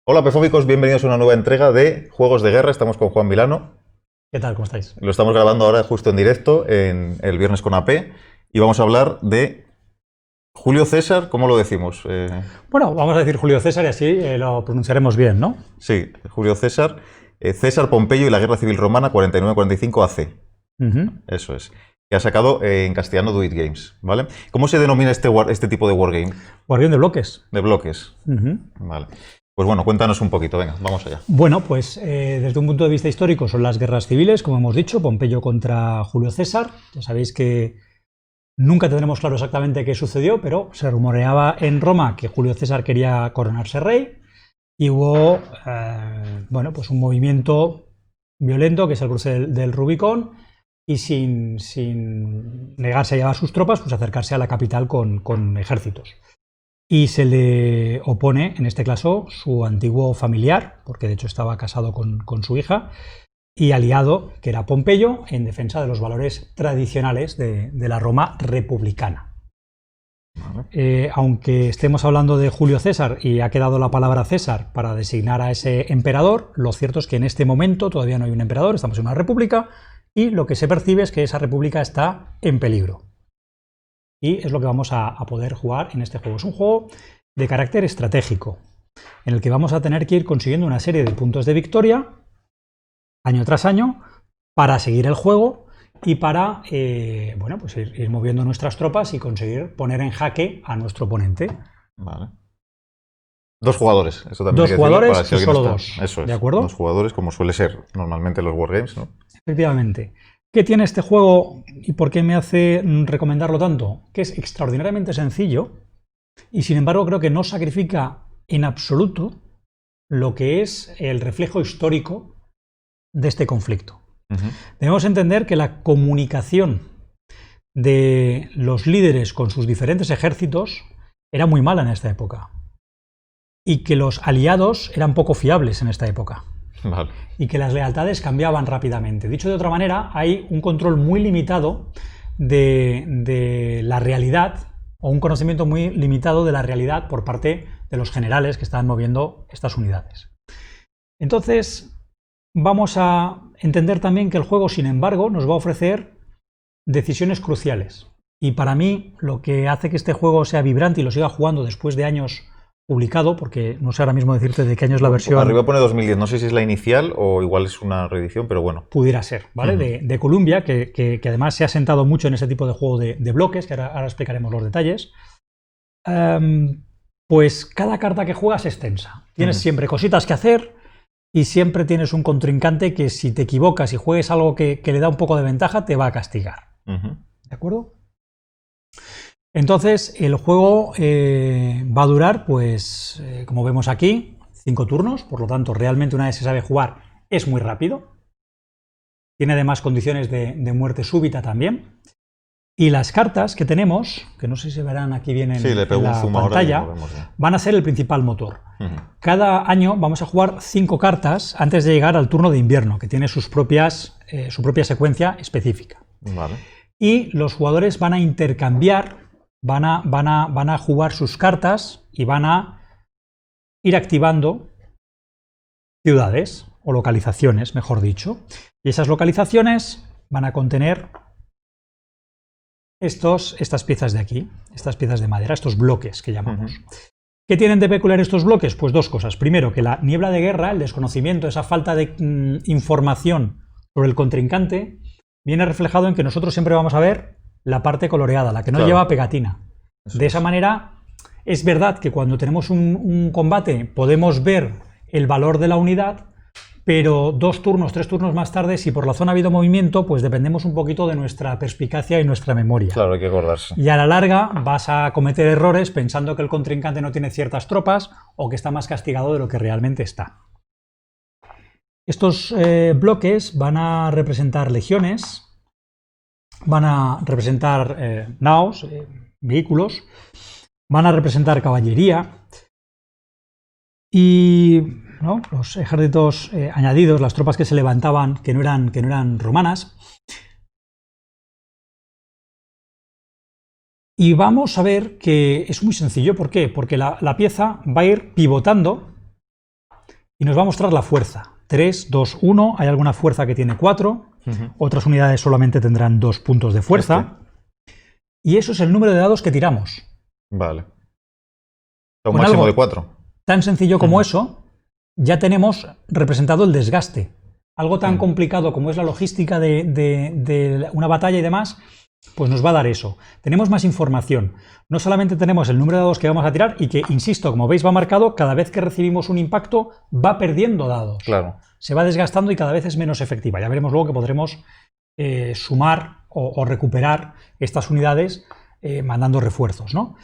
Hola pefóbicos, bienvenidos a una nueva entrega de Juegos de Guerra. Estamos con Juan Milano. ¿Qué tal? ¿Cómo estáis? Lo estamos grabando ahora justo en directo, en el Viernes con AP, y vamos a hablar de Julio César. ¿Cómo lo decimos? Bueno, vamos a decir Julio César y así lo pronunciaremos bien, ¿no? Sí, Julio César. César Pompeyo y la Guerra Civil Romana 49-45 AC. Eso es. Que ha sacado en castellano Do It Games, ¿vale? ¿Cómo se denomina este tipo de wargame? Wargame de bloques. De bloques. Vale. Pues bueno, cuéntanos un poquito, venga, vamos allá. Bueno, pues desde un punto de vista histórico son las guerras civiles, como hemos dicho, Pompeyo contra Julio César. Ya sabéis que nunca tendremos claro exactamente qué sucedió, pero se rumoreaba en Roma que Julio César quería coronarse rey y hubo bueno, pues un movimiento violento que es el cruce del Rubicón y sin negarse a llevar sus tropas, pues acercarse a la capital con ejércitos. Y se le opone, en este caso, su antiguo familiar, porque de hecho estaba casado con su hija, y aliado, que era Pompeyo, en defensa de los valores tradicionales de la Roma republicana. Aunque estemos hablando de Julio César y ha quedado la palabra César para designar a ese emperador, lo cierto es que en este momento todavía no hay un emperador, estamos en una república, y lo que se percibe es que esa república está en peligro. Y es lo que vamos a poder jugar en este juego. Es un juego de carácter estratégico, en el que vamos a tener que ir consiguiendo una serie de puntos de victoria, año tras año, para seguir el juego y para bueno, pues ir moviendo nuestras tropas y conseguir poner en jaque a nuestro oponente. Vale. Dos jugadores, eso también. Dos jugadores si y solo dos. Eso es. ¿De acuerdo? Dos jugadores, como suele ser normalmente los wargames, ¿no? Efectivamente. ¿Qué tiene este juego y por qué me hace recomendarlo tanto? Que es extraordinariamente sencillo y sin embargo creo que no sacrifica en absoluto lo que es el reflejo histórico de este conflicto. Debemos entender que la comunicación de los líderes con sus diferentes ejércitos era muy mala en esta época y que los aliados eran poco fiables en esta época. Vale. Y que las lealtades cambiaban rápidamente. Dicho de otra manera, hay un control muy limitado de la realidad o un conocimiento muy limitado de la realidad por parte de los generales que estaban moviendo estas unidades. Entonces, vamos a entender también que el juego, sin embargo, nos va a ofrecer decisiones cruciales. Y para mí, lo que hace que este juego sea vibrante y lo siga jugando después de años publicado, porque no sé ahora mismo decirte de qué año es la versión. Arriba pone 2010, no sé si es la inicial o igual es una reedición, pero bueno. Pudiera ser, ¿vale? De Columbia, que además se ha sentado mucho en ese tipo de juego de bloques, que ahora explicaremos los detalles. Pues cada carta que juegas es tensa. Tienes siempre cositas que hacer y siempre tienes un contrincante que si te equivocas y juegues algo que le da un poco de ventaja, te va a castigar. ¿De acuerdo? Entonces, el juego va a durar, pues, como vemos aquí, 5 turnos, por lo tanto, realmente una vez se sabe jugar, es muy rápido. Tiene además condiciones de muerte súbita también. Y las cartas que tenemos, que no sé si se verán aquí bien en la pantalla, van a ser el principal motor. Cada año vamos a jugar 5 cartas antes de llegar al turno de invierno, que tiene su propia secuencia específica. Vale. Y los jugadores van a intercambiar, van a jugar sus cartas y van a ir activando ciudades o localizaciones, mejor dicho. Y esas localizaciones van a contener estas piezas de aquí, estas piezas de madera, estos bloques que llamamos. ¿Qué tienen de peculiar estos bloques? Pues dos cosas. Primero, que la niebla de guerra, el desconocimiento, esa falta de información sobre el contrincante, viene reflejado en que nosotros siempre vamos a ver la parte coloreada, la que no lleva pegatina. De esa manera, es verdad que cuando tenemos un combate podemos ver el valor de la unidad, pero 2 turnos, 3 turnos más tarde, si por la zona ha habido movimiento, pues dependemos un poquito de nuestra perspicacia y nuestra memoria. Claro, hay que acordarse. Y a la larga vas a cometer errores pensando que el contrincante no tiene ciertas tropas o que está más castigado de lo que realmente está. Estos bloques van a representar legiones, van a representar naos, vehículos, van a representar caballería y los ejércitos añadidos, las tropas que se levantaban que no eran romanas. Y vamos a ver que es muy sencillo. ¿Por qué? Porque la pieza va a ir pivotando y nos va a mostrar la fuerza. 3, 2, 1, hay alguna fuerza que tiene 4, otras unidades solamente tendrán 2 puntos de fuerza, y eso es el número de dados que tiramos. Vale. Un máximo de 4. Tan sencillo como eso, ya tenemos representado el desgaste. Algo tan complicado como es la logística de una batalla y demás, pues nos va a dar eso. Tenemos más información. No solamente tenemos el número de dados que vamos a tirar y que, insisto, como veis va marcado, cada vez que recibimos un impacto va perdiendo dados. Claro. Se va desgastando y cada vez es menos efectiva. Ya veremos luego que podremos sumar o recuperar estas unidades mandando refuerzos, ¿no?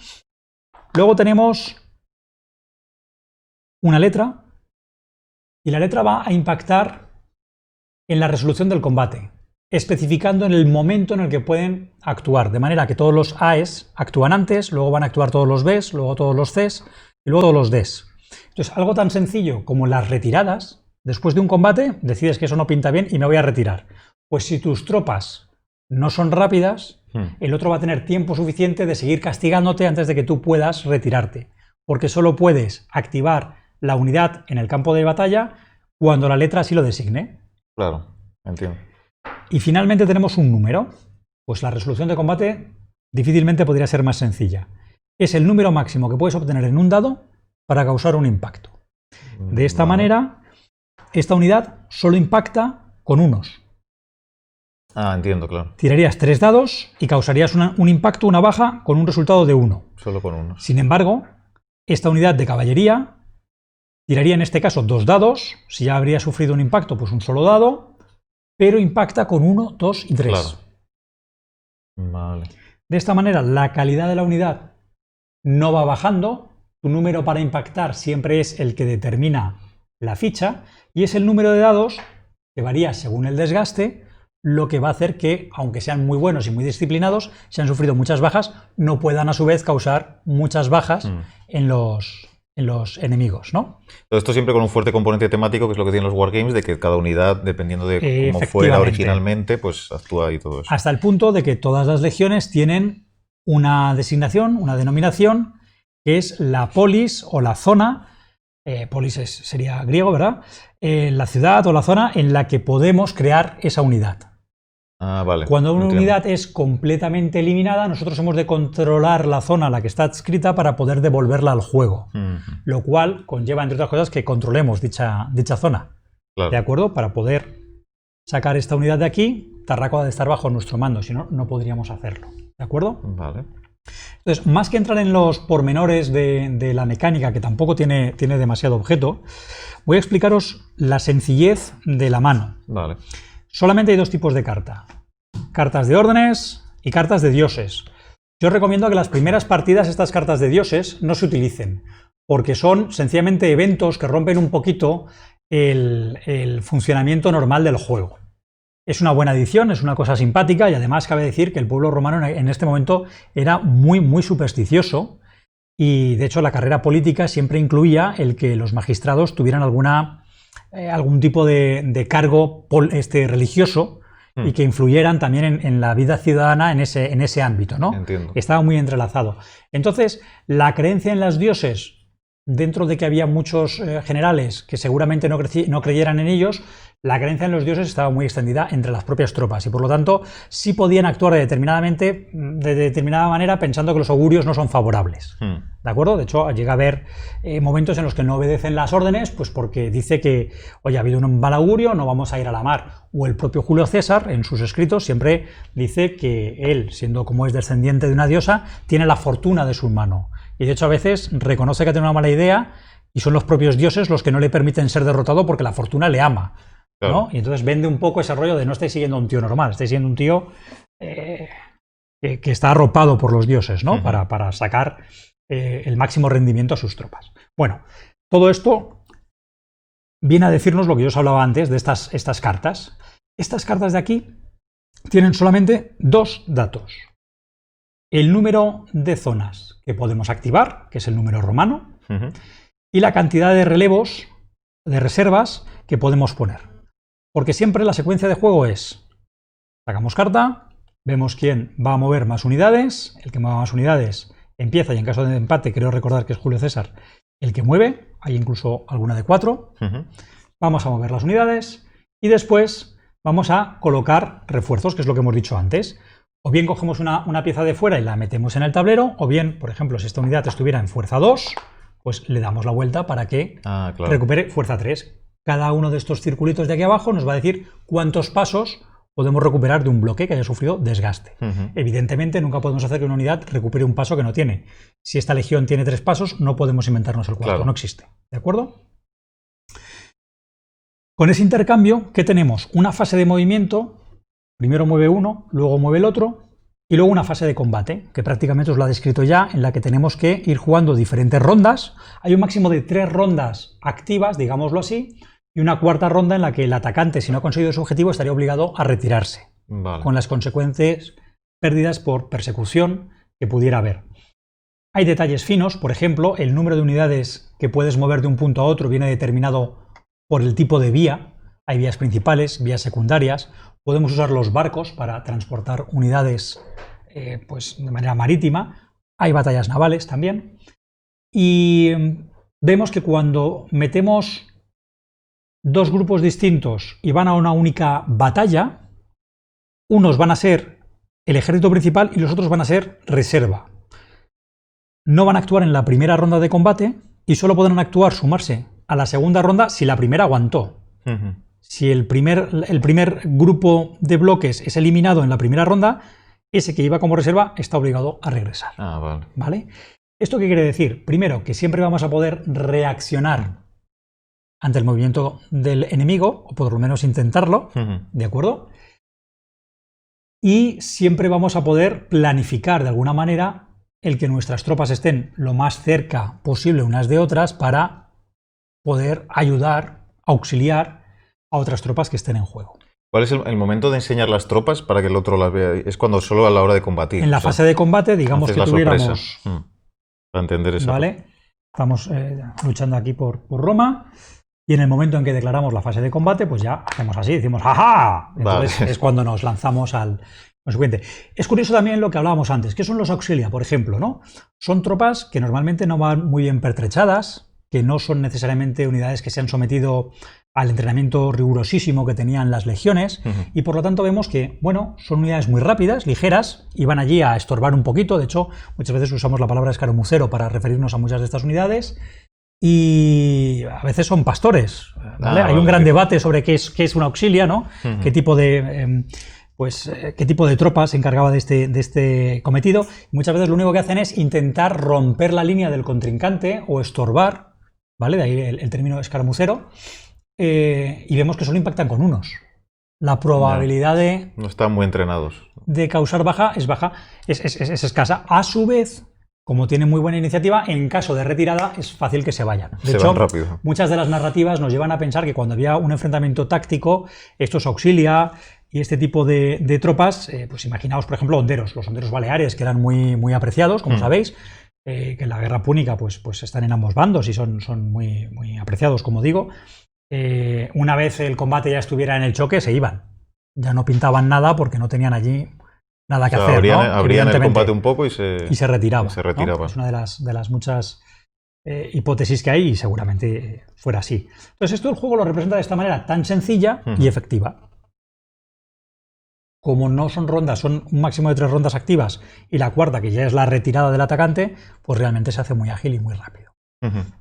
Luego tenemos una letra y la letra va a impactar en la resolución del combate, especificando en el momento en el que pueden actuar, de manera que todos los AES actúan antes, luego van a actuar todos los Bs, luego todos los Cs y luego todos los Ds. Entonces, algo tan sencillo como las retiradas, después de un combate, decides que eso no pinta bien y me voy a retirar. Pues si tus tropas no son rápidas, el otro va a tener tiempo suficiente de seguir castigándote antes de que tú puedas retirarte, porque solo puedes activar la unidad en el campo de batalla cuando la letra así lo designe. Claro, entiendo. Y finalmente tenemos un número. Pues la resolución de combate difícilmente podría ser más sencilla. Es el número máximo que puedes obtener en un dado para causar un impacto. De esta manera, esta unidad solo impacta con unos. Ah, entiendo, claro. Tirarías 3 dados y causarías un impacto, una baja, con un resultado de 1. Solo con unos. Sin embargo, esta unidad de caballería tiraría en este caso 2 dados. Si ya habría sufrido un impacto, pues un solo dado, pero impacta con 1, 2 y 3. Claro. Vale. De esta manera, la calidad de la unidad no va bajando. Tu número para impactar siempre es el que determina la ficha y es el número de dados que varía según el desgaste, lo que va a hacer que, aunque sean muy buenos y muy disciplinados, si han sufrido muchas bajas, no puedan a su vez causar muchas bajas en los enemigos, ¿no? Todo esto siempre con un fuerte componente temático, que es lo que tienen los wargames, de que cada unidad, dependiendo de cómo fuera originalmente, pues actúa y todo eso. Hasta el punto de que todas las legiones tienen una designación, una denominación, que es la polis o la zona, polis sería griego, ¿verdad? La ciudad o la zona en la que podemos crear esa unidad. Ah, vale. Cuando una unidad es completamente eliminada, nosotros hemos de controlar la zona a la que está adscrita para poder devolverla al juego. Lo cual conlleva, entre otras cosas, que controlemos dicha zona. Claro. ¿De acuerdo? Para poder sacar esta unidad de aquí, Tarraco ha de estar bajo nuestro mando, si no, no podríamos hacerlo. ¿De acuerdo? Vale. Entonces, más que entrar en los pormenores de la mecánica, que tampoco tiene demasiado objeto, voy a explicaros la sencillez de la mano. Vale. Solamente hay 2 tipos de carta. Cartas de órdenes y cartas de dioses. Yo os recomiendo que las primeras partidas estas cartas de dioses no se utilicen, porque son sencillamente eventos que rompen un poquito el funcionamiento normal del juego. Es una buena adición, es una cosa simpática y además cabe decir que el pueblo romano en este momento era muy, muy supersticioso y de hecho la carrera política siempre incluía el que los magistrados tuvieran algún tipo de cargo religioso y que influyeran también en la vida ciudadana en ese ámbito, ¿no? Entiendo. Estaba muy entrelazado. Entonces, la creencia en los dioses, dentro de que había muchos generales que seguramente no creyeran en ellos, la creencia en los dioses estaba muy extendida entre las propias tropas y por lo tanto sí podían actuar de determinada manera pensando que los augurios no son favorables. ¿De acuerdo? De hecho, llega a haber momentos en los que no obedecen las órdenes, pues porque dice que, oye, ha habido un mal augurio, no vamos a ir a la mar. O el propio Julio César, en sus escritos, siempre dice que él, siendo como es descendiente de una diosa, tiene la fortuna de su mano. Y de hecho a veces reconoce que tiene una mala idea y son los propios dioses los que no le permiten ser derrotado porque la fortuna le ama. Claro. ¿No? Y entonces vende un poco ese rollo de no estáis siguiendo a un tío normal, estáis siguiendo un tío que está arropado por los dioses, ¿no? Para sacar el máximo rendimiento a sus tropas. Bueno, todo esto viene a decirnos lo que yo os hablaba antes de estas cartas. Estas cartas de aquí tienen solamente 2 datos. El número de zonas que podemos activar, que es el número romano, y la cantidad de relevos, de reservas que podemos poner. Porque siempre la secuencia de juego es, sacamos carta, vemos quién va a mover más unidades, el que mueva más unidades empieza y en caso de empate, creo recordar que es Julio César, el que mueve, hay incluso alguna de 4. Vamos a mover las unidades y después vamos a colocar refuerzos, que es lo que hemos dicho antes. O bien cogemos una pieza de fuera y la metemos en el tablero, o bien, por ejemplo, si esta unidad estuviera en fuerza 2, pues le damos la vuelta para que recupere fuerza 3. Cada uno de estos circulitos de aquí abajo nos va a decir cuántos pasos podemos recuperar de un bloque que haya sufrido desgaste. Evidentemente, nunca podemos hacer que una unidad recupere un paso que no tiene. Si esta legión tiene 3 pasos, no podemos inventarnos el cuarto, no existe. ¿De acuerdo? Con ese intercambio, ¿qué tenemos? Una fase de movimiento. Primero mueve uno, luego mueve el otro, y luego una fase de combate, que prácticamente os lo ha descrito ya, en la que tenemos que ir jugando diferentes rondas. Hay un máximo de 3 rondas activas, digámoslo así, y una cuarta ronda en la que el atacante, si no ha conseguido su objetivo, estaría obligado a retirarse, con las consecuentes pérdidas por persecución que pudiera haber. Hay detalles finos, por ejemplo, el número de unidades que puedes mover de un punto a otro viene determinado por el tipo de vía. Hay vías principales, vías secundarias. Podemos usar los barcos para transportar unidades pues de manera marítima. Hay batallas navales también. Y vemos que cuando metemos 2 grupos distintos y van a una única batalla, unos van a ser el ejército principal y los otros van a ser reserva. No van a actuar en la primera ronda de combate y solo podrán actuar, sumarse a la segunda ronda si la primera aguantó. Si el primer grupo de bloques es eliminado en la primera ronda, ese que iba como reserva está obligado a regresar. ¿Vale? ¿Esto qué quiere decir? Primero, que siempre vamos a poder reaccionar ante el movimiento del enemigo, o por lo menos intentarlo, ¿de acuerdo? Y siempre vamos a poder planificar de alguna manera el que nuestras tropas estén lo más cerca posible unas de otras para poder ayudar, auxiliar a otras tropas que estén en juego. ¿Cuál es el momento de enseñar las tropas para que el otro las vea? Es cuando solo a la hora de combatir. En la fase de combate, digamos que tuviéramos... Para entender eso. ¿Vale? Estamos luchando aquí por Roma, y en el momento en que declaramos la fase de combate, pues ya hacemos así, decimos ¡ajá! Entonces es cuando nos lanzamos al siguiente. Es curioso también lo que hablábamos antes. ¿Qué son los auxilia, por ejemplo? ¿No? Son tropas que normalmente no van muy bien pertrechadas, que no son necesariamente unidades que se han sometido al entrenamiento rigurosísimo que tenían las legiones, y por lo tanto vemos que, bueno, son unidades muy rápidas, ligeras, y van allí a estorbar un poquito. De hecho, muchas veces usamos la palabra escaramucero para referirnos a muchas de estas unidades, y a veces son pastores, ¿vale? Hay un gran debate sobre qué es una auxilia, ¿no? ¿Qué tipo de tropas se encargaba de este cometido? Muchas veces lo único que hacen es intentar romper la línea del contrincante o estorbar, ¿vale? De ahí el término escaramucero. Y vemos que solo impactan con unos. La probabilidad no están muy entrenados. De causar baja es escasa. A su vez, como tienen muy buena iniciativa, en caso de retirada es fácil que se vayan. De hecho, rápido. Muchas de las narrativas nos llevan a pensar que cuando había un enfrentamiento táctico, estos auxilia y este tipo de tropas, pues imaginaos, por ejemplo, honderos, los honderos baleares, que eran muy apreciados, como sabéis, que en la guerra púnica pues están en ambos bandos y son muy apreciados, como digo. Una vez el combate ya estuviera en el choque, se iban. Ya no pintaban nada porque no tenían allí nada que hacer. Abrían el combate un poco y se retiraban. ¿no? Es una de las muchas hipótesis que hay, y seguramente fuera así. Entonces esto el juego lo representa de esta manera tan sencilla y efectiva. Como no son rondas, son un máximo de 3 rondas activas, y la cuarta, que ya es la retirada del atacante, pues realmente se hace muy ágil y muy rápido.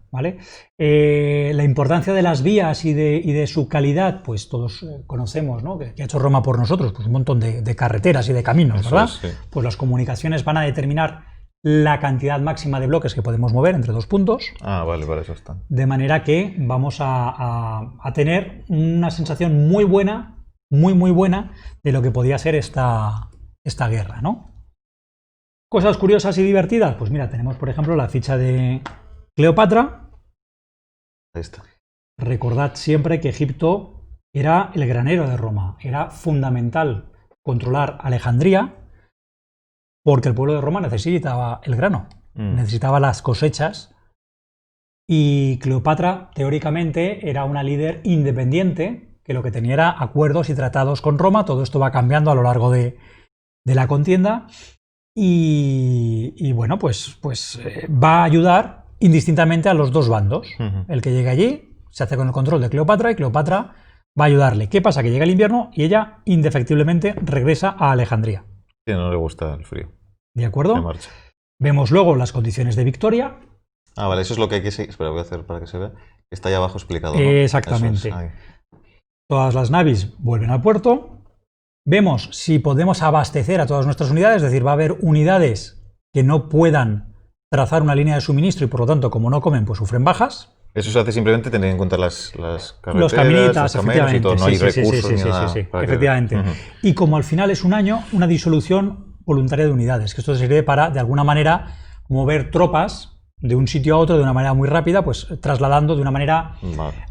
¿Vale? La importancia de las vías y de su calidad, pues todos conocemos, ¿no? Que ha hecho Roma por nosotros, pues un montón de carreteras y de caminos, ¿verdad? Sí. Pues las comunicaciones van a determinar la cantidad máxima de bloques que podemos mover entre 2 puntos. Vale, eso está. De manera que vamos a tener una sensación muy buena, muy buena, de lo que podía ser esta guerra, ¿no? Cosas curiosas y divertidas, pues mira, tenemos por ejemplo la ficha de Cleopatra. Ahí está. Recordad siempre que Egipto era el granero de Roma. Era fundamental controlar Alejandría porque el pueblo de Roma necesitaba el grano, necesitaba las cosechas, y Cleopatra teóricamente era una líder independiente que lo que tenía era acuerdos y tratados con Roma. Todo esto va cambiando a lo largo de la contienda, y bueno, pues va a ayudar indistintamente a los dos bandos. El que llegue allí se hace con el control de Cleopatra y Cleopatra va a ayudarle. ¿Qué pasa? Que llega el invierno y ella indefectiblemente regresa a Alejandría. Sí, no le gusta el frío. ¿De acuerdo? Se marcha. Vemos luego las condiciones de victoria. Ah, vale, eso es lo que hay que seguir. Espera, voy a hacer para que se vea. Está ahí abajo explicado, ¿no? Exactamente. Todas las navis vuelven al puerto. Vemos si podemos abastecer a todas nuestras unidades, es decir, va a haber unidades que no puedan trazar una línea de suministro y por lo tanto, como no comen, pues sufren bajas. Eso se hace simplemente tener en cuenta las carreteras, los caminitas, los caminos y todo. No hay recursos ni nada. Efectivamente. Y como al final es un año, una disolución voluntaria de unidades, que esto sirve para, de alguna manera, mover tropas de un sitio a otro de una manera muy rápida, pues trasladando de una manera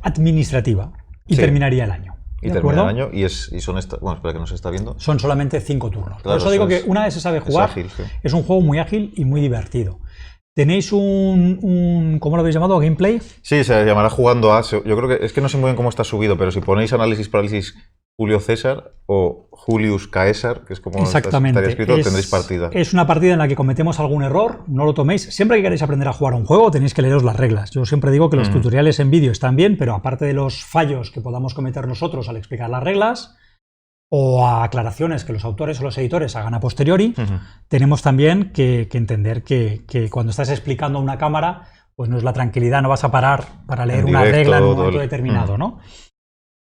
administrativa. Y terminaría el año. Y termina el año y son bueno, espera que no se está viendo. Son solamente 5 turnos. Claro, por eso digo que una vez se sabe jugar, es, ágil, es un juego muy ágil y muy divertido. ¿Tenéis ¿cómo lo habéis llamado? ¿Gameplay? Sí, se llamará Jugando a... Yo creo que es que no sé muy bien cómo está subido, pero si ponéis análisis parálisis Julio César o Julius Caesar, que es como estaría escrito, tendréis partida. Es una partida en la que cometemos algún error, no lo toméis. Siempre que queréis aprender a jugar a un juego tenéis que leeros las reglas. Yo siempre digo que los tutoriales en vídeo están bien, pero aparte de los fallos que podamos cometer nosotros al explicar las reglas, o a aclaraciones que los autores o los editores hagan a posteriori, tenemos también que entender que cuando estás explicando a una cámara, pues no es la tranquilidad, no vas a parar para leer una regla en un momento determinado, ¿no?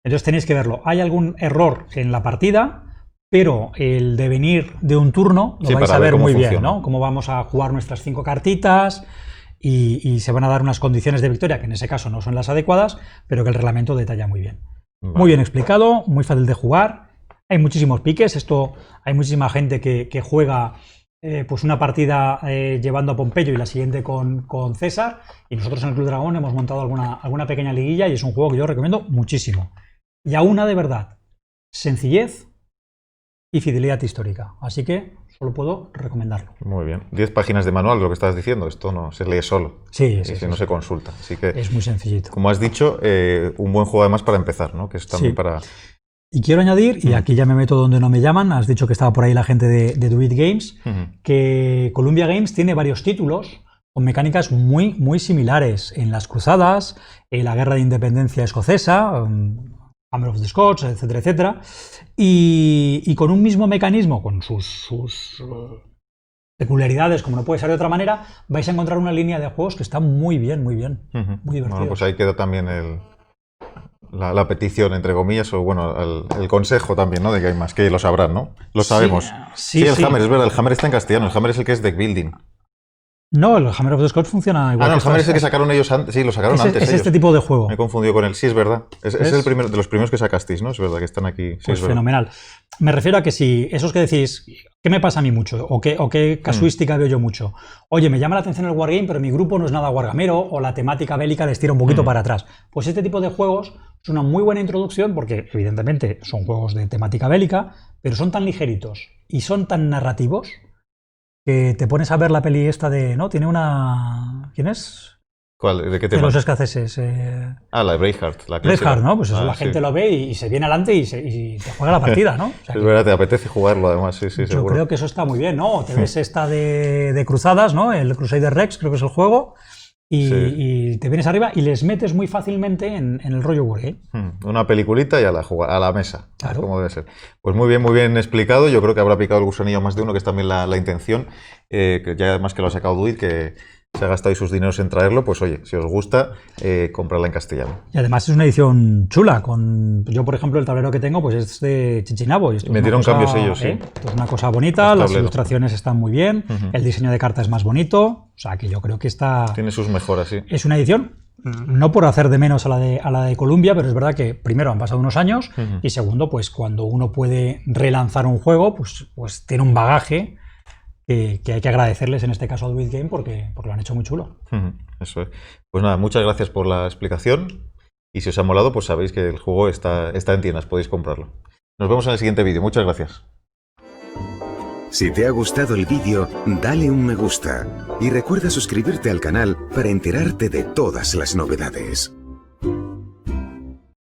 Entonces tenéis que verlo. Hay algún error en la partida, pero el devenir de un turno lo vais a ver muy bien, ¿no? Cómo vamos a jugar nuestras 5 cartitas y se van a dar unas condiciones de victoria que en ese caso no son las adecuadas, pero que el reglamento detalla muy bien. Vale. Muy bien explicado, muy fácil de jugar. Hay muchísimos piques, hay muchísima gente que juega pues una partida llevando a Pompeyo y la siguiente con César, y nosotros en el Club Dragón hemos montado alguna pequeña liguilla y es un juego que yo recomiendo muchísimo. Y aúna de verdad sencillez y fidelidad histórica, así que solo puedo recomendarlo. Muy bien, 10 páginas de manual, lo que estabas diciendo, esto no se lee solo, no se consulta, así que es muy sencillito. Como has dicho, un buen juego además para empezar, ¿no? Que es también para... Y quiero añadir, y aquí ya me meto donde no me llaman, has dicho que estaba por ahí la gente de Do It Games, que Columbia Games tiene varios títulos con mecánicas muy, muy similares en las cruzadas, en la guerra de independencia escocesa, Hammer of the Scots, etcétera, etcétera, y con un mismo mecanismo, con sus peculiaridades, como no puede ser de otra manera, vais a encontrar una línea de juegos que está muy bien, muy divertida. Bueno, pues ahí queda también la petición, entre comillas, o bueno, el consejo también, ¿no? De que hay más, que lo sabrán, ¿no? Lo sabemos. Sí, el Hammer, es verdad, el Hammer está en castellano, el Hammer es el que es deck building. No, el Hammer of the Scots funciona igual. No, el Hammer es el que sacaron ellos antes, sí, lo sacaron antes Es ellos. este tipo de juego. Me he confundido con él, sí, es verdad. Es el primero, de los primeros que sacasteis, ¿no? Es verdad que están aquí. Sí, pues es fenomenal. Me refiero a que si esos que decís, ¿qué me pasa a mí mucho? ¿O qué casuística veo yo mucho? Oye, me llama la atención el wargame, pero mi grupo no es nada wargamero, o la temática bélica les tira un poquito para atrás. Pues este tipo de juegos es una muy buena introducción porque, evidentemente, son juegos de temática bélica, pero son tan ligeritos y son tan narrativos que te pones a ver la peli esta de... ¿no? Tiene una... ¿Quién es? ¿Cuál? ¿De qué tema? De los escoceses. La de Braveheart. Braveheart, ¿no? Pues eso, la gente lo ve y se viene adelante y te juega la partida, ¿no? O sea, es verdad, te apetece jugarlo además, sí, yo seguro. Creo que eso está muy bien, ¿no? Te ves esta de cruzadas, ¿no? El Crusader Rex, creo que es el juego, y te vienes arriba y les metes muy fácilmente en el rollo wargame. Una peliculita y a la mesa, claro. Como debe ser. Pues muy bien explicado, yo creo que habrá picado el gusanillo más de uno, que es también la intención, que ya además que lo ha sacado Duit, que se ha gastado ahí sus dineros en traerlo, pues oye, si os gusta, comprarla en castellano. Y además es una edición chula, yo por ejemplo el tablero que tengo pues es de Chichinabo. Y metieron cambios ellos, sí. Esto es una cosa bonita, las ilustraciones están muy bien, el diseño de carta es más bonito, o sea que yo creo que tiene sus mejoras, sí. Es una edición, no por hacer de menos a la de Columbia, pero es verdad que primero han pasado unos años y segundo, pues cuando uno puede relanzar un juego, pues tiene un bagaje que hay que agradecerles en este caso a Duit Game porque lo han hecho muy chulo. Eso es. Pues nada, muchas gracias por la explicación y si os ha molado, pues sabéis que el juego está en tiendas, podéis comprarlo. Nos vemos en el siguiente vídeo. Muchas gracias. Si te ha gustado el vídeo, dale un me gusta y recuerda suscribirte al canal para enterarte de todas las novedades.